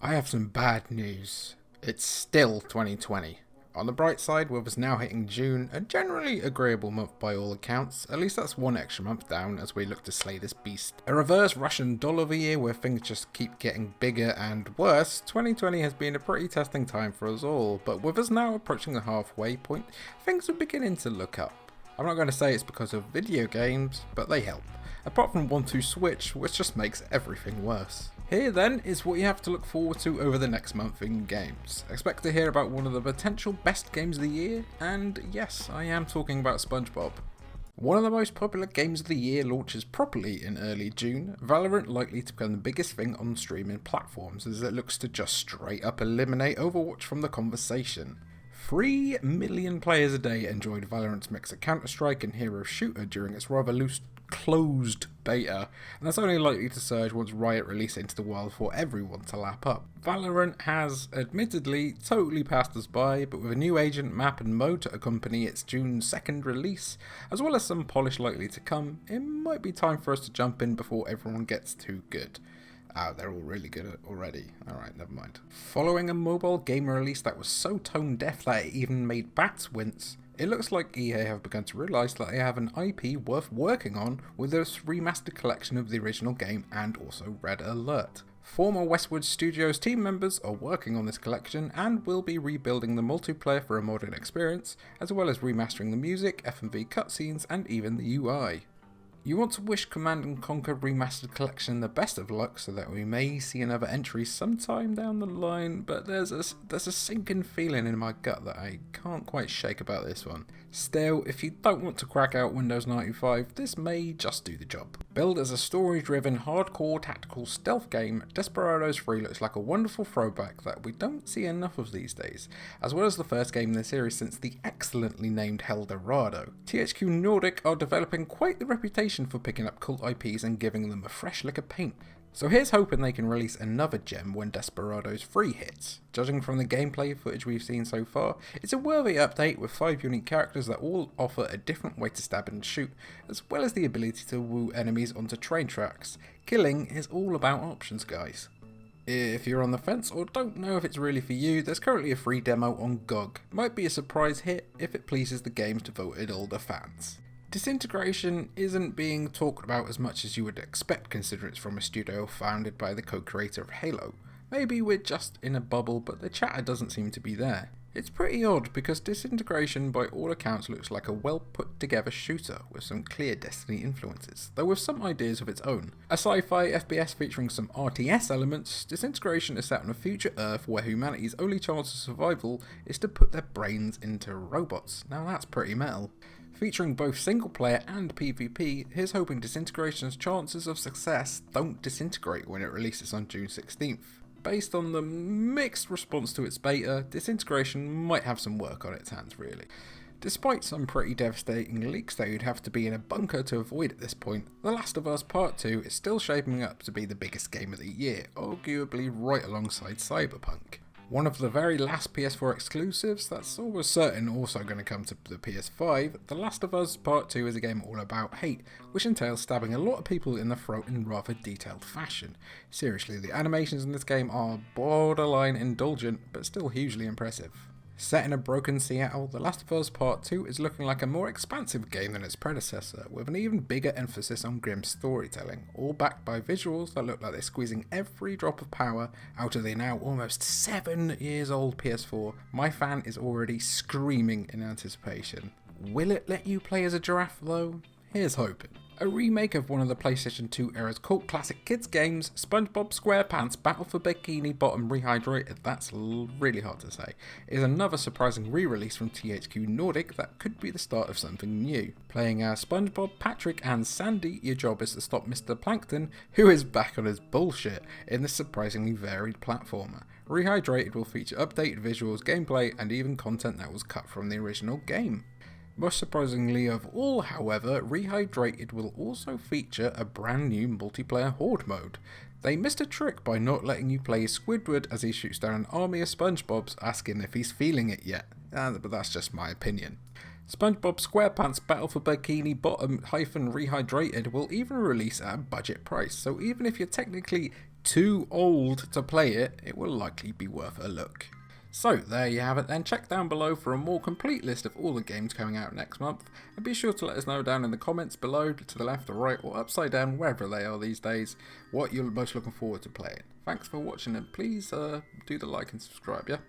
I have some bad news. It's still 2020. On the bright side, with us now hitting June, a generally agreeable month by all accounts. At least that's one extra month down as we look to slay this beast. A reverse Russian doll of a year where things just keep getting bigger and worse, 2020 has been a pretty testing time for us all, but with us now approaching the halfway point, things are beginning to look up. I'm not going to say it's because of video games, but they help. Apart from 1-2 Switch, which just makes everything worse. Here then is what you have to look forward to over the next month in games. Expect to hear about one of the potential best games of the year, and yes, I am talking about Spongebob. One of the most popular games of the year launches properly in early June, Valorant likely to become the biggest thing on streaming platforms as it looks to just straight up eliminate Overwatch from the conversation. 3 million players a day enjoyed Valorant's mix of Counter-Strike and hero shooter during its rather loose closed beta, and that's only likely to surge once Riot release it into the wild for everyone to lap up. Valorant has admittedly totally passed us by, but with a new agent, map and mode to accompany its June 2nd release, as well as some polish likely to come, it might be time for us to jump in before everyone gets too good. They're all really good already. Alright, never mind. Following a mobile game release that was so tone deaf that it even made bats wince, it looks like EA have begun to realise that they have an IP worth working on with this remastered collection of the original game and also Red Alert. Former Westwood Studios team members are working on this collection and will be rebuilding the multiplayer for a modern experience, as well as remastering the music, F&V cutscenes and even the UI. You want to wish Command & Conquer Remastered Collection the best of luck so that we may see another entry sometime down the line, but there's a sinking feeling in my gut that I can't quite shake about this one. Still, if you don't want to crack out Windows 95, this may just do the job. Billed as a story-driven, hardcore tactical stealth game, Desperados 3 looks like a wonderful throwback that we don't see enough of these days, as well as the first game in the series since the excellently named Eldorado. THQ Nordic are developing quite the reputation for picking up cult IPs and giving them a fresh lick of paint. So here's hoping they can release another gem when Desperados 3 hits. Judging from the gameplay footage we've seen so far, it's a worthy update with 5 unique characters that all offer a different way to stab and shoot, as well as the ability to woo enemies onto train tracks. Killing is all about options, guys. If you're on the fence or don't know if it's really for you, there's currently a free demo on GOG. Might be a surprise hit if it pleases the game's devoted older fans. Disintegration isn't being talked about as much as you would expect considering it's from a studio founded by the co-creator of Halo. Maybe we're just in a bubble, but the chatter doesn't seem to be there. It's pretty odd because Disintegration by all accounts looks like a well put together shooter with some clear Destiny influences, though with some ideas of its own. A sci-fi FPS featuring some RTS elements, Disintegration is set on a future Earth where humanity's only chance of survival is to put their brains into robots. Now that's pretty metal. Featuring both single player and PvP, here's hoping Disintegration's chances of success don't disintegrate when it releases on June 16th. Based on the mixed response to its beta, Disintegration might have some work on its hands really. Despite some pretty devastating leaks that you'd have to be in a bunker to avoid at this point, The Last of Us Part 2 is still shaping up to be the biggest game of the year, arguably right alongside Cyberpunk. One of the very last PS4 exclusives that's almost certain also going to come to the PS5, The Last of Us Part 2 is a game all about hate, which entails stabbing a lot of people in the throat in rather detailed fashion. Seriously, the animations in this game are borderline indulgent, but still hugely impressive. Set in a broken Seattle, The Last of Us Part 2 is looking like a more expansive game than its predecessor, with an even bigger emphasis on grim storytelling, all backed by visuals that look like they're squeezing every drop of power out of the now almost 7 years old PS4. My fan is already screaming in anticipation. Will it let you play as a giraffe though? Here's hoping. A remake of one of the PlayStation 2 era's cult classic kids games, Spongebob SquarePants Battle for Bikini Bottom Rehydrated, that's really hard to say, is another surprising re-release from THQ Nordic that could be the start of something new. Playing as Spongebob, Patrick and Sandy, your job is to stop Mr. Plankton, who is back on his bullshit, in this surprisingly varied platformer. Rehydrated will feature updated visuals, gameplay and even content that was cut from the original game. Most surprisingly of all, however, Rehydrated will also feature a brand new multiplayer horde mode. They missed a trick by not letting you play Squidward as he shoots down an army of Spongebobs asking if he's feeling it yet. But that's just my opinion. Spongebob SquarePants Battle for Bikini Bottom -Rehydrated will even release at a budget price, so even if you're technically too old to play it, it will likely be worth a look. So there you have it then. Check down below for a more complete list of all the games coming out next month, and be sure to let us know down in the comments below, to the left or right or upside down, wherever they are these days, what you're most looking forward to playing. Thanks for watching, and please do the like and subscribe, yeah?